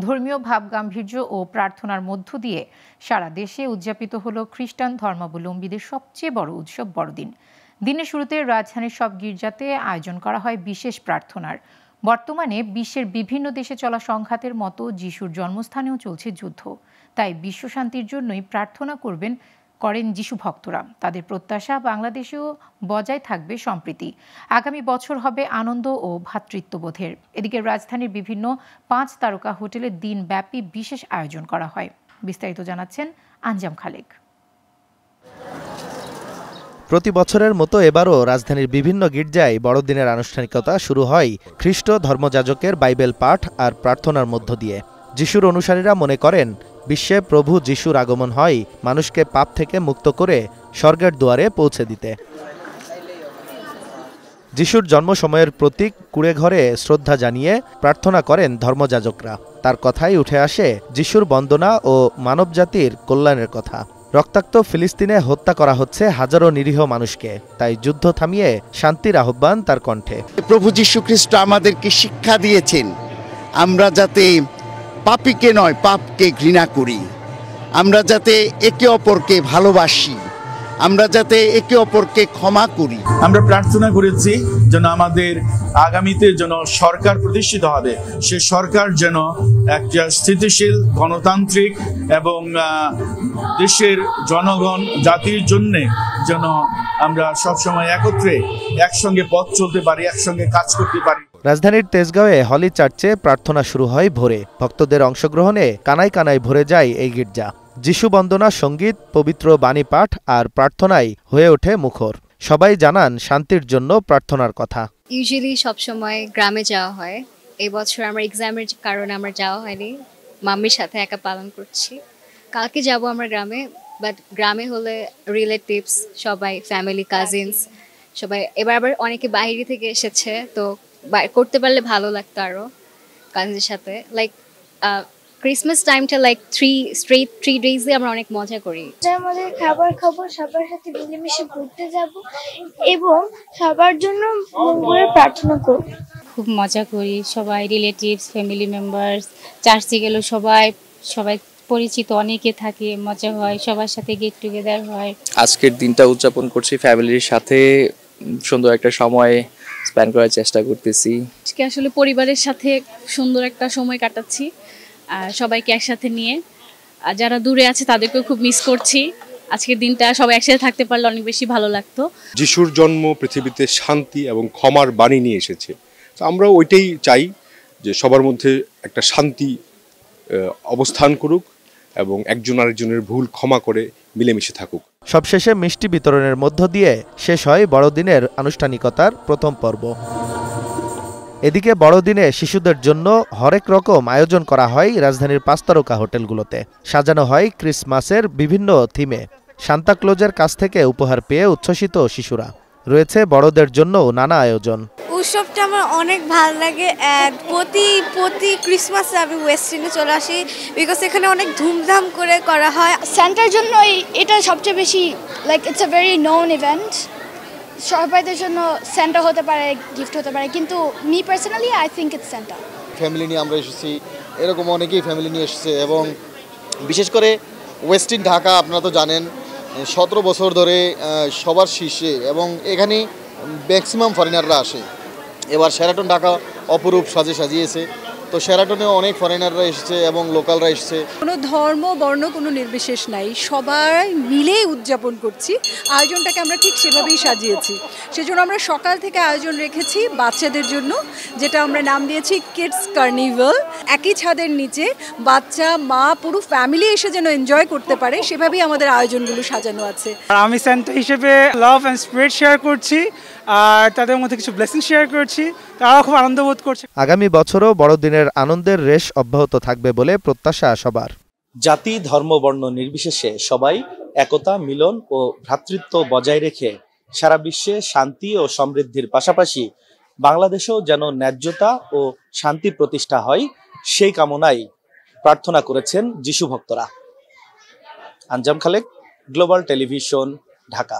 ধর্মীয় ভাবগাম্ভীর্য ও প্রার্থনার মধ্য দিয়ে সারা দেশে উদযাপিত হলো খ্রিস্টান ধর্মাবলম্বীদের সবচেয়ে বড় উৎসব বড়দিন। দিনের শুরুতে রাজধানীর সব গির্জাতে আয়োজন করা হয় বিশেষ প্রার্থনার। বর্তমানে বিশ্বের বিভিন্ন দেশে চলা সংঘাতের মতো যিশুর জন্মস্থানেও চলছে যুদ্ধ, তাই বিশ্বশান্তির জন্যই প্রার্থনা করেন যিশু ভক্তরা। তাদের প্রত্যাশা বাংলাদেশেও বজায় থাকবে সম্প্রীতি। আগামী বছর হবে আনন্দ ও ভ্রাতৃত্ববোধের। এদিকে রাজধানীর বিভিন্ন 5 তারকা হোটেলে দিনব্যাপী বিশেষ আয়োজন করা হয়। বিস্তারিত জানাচ্ছেন আঞ্জাম খালেক। প্রতি বছরের মতো এবারও রাজধানীর বিভিন্ন গির্জায় বড়দিনের আনুষ্ঠানিকতা শুরু হয় খ্রিস্ট ধর্মযাজকের বাইবেল পাঠ আর প্রার্থনার মধ্য দিয়ে। যিশুর অনুসারীরা মনে করেন বিশ্বে প্রভু যিশুর আগমন হয় মানুষকে পাপ থেকে মুক্ত করে স্বর্গের দুয়ারে পৌঁছে দিতে। যিশুর জন্ম সময়ের প্রতীক কুঁড়েঘরে শ্রদ্ধা জানিয়ে প্রার্থনা করেন ধর্মযাজকরা। তার কথাই উঠে আসে যিশুর বন্দনা ও মানবজাতির কল্যাণের কথা। রক্তাক্ত ফিলিস্তিনে হত্যা করা হচ্ছে হাজারো নিরীহ মানুষকে, তাই যুদ্ধ থামিয়ে শান্তির আহ্বান তার কণ্ঠে। প্রভু যীশু খ্রিস্ট আমাদেরকে শিক্ষা দিয়েছেন আমরা যাতে পাপীকে নয় পাপকে ঘৃণা করি, আমরা যাতে একে অপরকে ভালোবাসি, আমরা যাতে একে অপরকে ক্ষমা করি। আমরা প্রার্থনা করেছি যেন আমাদের আগামীতে যেন সরকার প্রতিষ্ঠিত হবে, সে সরকার যেন একটা স্থিতিশীল গণতান্ত্রিক এবং দেশের জনগণ জাতির জন্য যেন আমরা সবসময় একসঙ্গে পথ চলতে পারি, একসঙ্গে কাজ করতে পারি। রাজধানীর তেজগাঁওয়ে হলি চার্চে প্রার্থনা শুরু হয় ভোরে। ভক্তদের অংশগ্রহণে কানায় কানায় ভরে যায় এই গির্জা। যিশু বন্দনা, সঙ্গীত, পবিত্র বাণী পাঠ আর প্রার্থনায় হয়ে ওঠে মুখর। সবাই জানান শান্তির জন্য প্রার্থনার কথা। ইউজুয়ালি সবসময় গ্রামে যাওয়া হয়, এই বছর আমার এক্সামের কারণে আমার যাওয়া হয়নি, মাম্মির সাথে একা পালন করছি। কালকে যাব আমরা গ্রামে, বাট গ্রামে হলে রিলেটিভস সবাই, ফ্যামিলি, কাজিনস সবাই। এবার আবার অনেকে বাইরে থেকে এসেছে, তো করতে পারলে ভালো লাগতো আরো কাজিনদের সাথে। লাইক ক্রিসমাস টাইমটা লাইক 3 ডেজে আমরা অনেক মজা করি। আমাদের খাবার খাবো, সবার সাথে মিলেমিশে ঘুরতে যাব এবং সবার জন্য মঙ্গলের প্রার্থনা করব। খুব মজা করি, সবাই রিলেটিভস, ফ্যামিলি মেম্বার্স। চার্চে গেলেও সবাই পরিচিত অনেকে থাকে, মজা হয়, সবার সাথে গেট টুগেদার হয়। আজকের দিনটা উদযাপন করছি ফ্যামিলির সাথে, সুন্দর একটা সময় স্পেন্ড করার চেষ্টা করতেছি। আজকে আসলে পরিবারের সাথে সুন্দর একটা সময় কাটাচ্ছি, সবাইকে একসাথে নিয়ে। যারা দূরে আছে তাদেরকেও খুব মিস করছি। আজকের দিনটা সবাই একসাথে থাকতে পারলে অনেক বেশি ভালো লাগতো। যিশুর জন্ম পৃথিবীতে শান্তি এবং ক্ষমার বাণী নিয়ে এসেছে, তো আমরা ওইটাই চাই যে সবার মধ্যে একটা শান্তি অবস্থান করুক এবং একজন আরেকজনের ভুল ক্ষমা করে মিলেমিশে থাকুক। সবশেষে মিষ্টি বিতরণের মধ্য দিয়ে শেষ হয় বড়দিনের আনুষ্ঠানিকতার প্রথম পর্ব। এদিকে বড়দিনে শিশুদের জন্য হরেক রকম আয়োজন করা হয় রাজধানীর 5 তারকা হোটেলগুলোতে। সাজানো হয় ক্রিসমাসের বিভিন্ন থিমে। সান্তাক্লজের কাছ থেকে উপহার পেয়ে উচ্ছ্বসিত শিশুরা। রয়েছে বড়দের জন্য নানা আয়োজন। উৎসবটা আমার অনেক ভালো লাগে। প্রতি ক্রিসমাসে আমি ওয়েস্ট ইন্ডিজে চলে আসি, বিকজ এখানে অনেক ধুমধাম করে করা হয়। সেন্টার জন্য এটা সবচেয়ে বেশি like it's a very known event. সবাইদের জন্য সেন্টার হতে পারে, গিফট হতে পারে, কিন্তু me personally I think it's centre. Family নিয়ে আমরা এসেছি, এরকম অনেকেই ফ্যামিলি নিয়ে এসেছে এবং বিশেষ করে ওয়েস্ট ইন ঢাকা আপনারা তো জানেন 17 বছর ধরে সবার শীর্ষে এবং এখানে ম্যাক্সিমাম ফরেনাররা আসে। এবার শেরাটন ঢাকা অপরূপ সাজিয়েছে, তো শেরাটনেও অনেক ফরেনাররা এসেছে এবং লোকালরা এসেছে। কোনো ধর্ম বর্ণ কোনো নির্বিশেষ নাই, সবাই মিলে উদযাপন করছি। আয়োজনটাকে আমরা ঠিক সেভাবেই সাজিয়েছি। সেজন্য আমরা সকাল থেকে আয়োজন রেখেছি বাচ্চাদের জন্য, যেটা আমরা নাম দিয়েছি কিডস কার্নিভাল। একই ছাদের নিচে বাচ্চা, মা, পুরো ফ্যামিলি এসে যেন এনজয় করতে পারে, সেভাবেই আমাদের আয়োজনগুলো সাজানো আছে। আমি সেন্টার হিসেবে লাভ অ্যান্ড স্পিরিট শেয়ার করছি, আর তাদের মধ্যে কিছু ব্লেসিং শেয়ার করছি, তারাও খুব আনন্দ বোধ করছে। আগামী বছরও বড়দিনের আনন্দের রেশ অব্যাহত থাকবে বলে প্রত্যাশা সবার। জাতি, ধর্ম, বর্ণ নির্বিশেষে সবাই একতা, মিলন ও ভ্রাতৃত্ব বজায় রেখে সারা বিশ্বে শান্তি ও সমৃদ্ধির পাশাপাশি বাংলাদেশেও যেন ন্যায্যতা ও শান্তি প্রতিষ্ঠা হয়, সেই কামনায় প্রার্থনা করেছেন যিশু ভক্তরা। আঞ্জাম খালেক, গ্লোবাল টেলিভিশন, ঢাকা।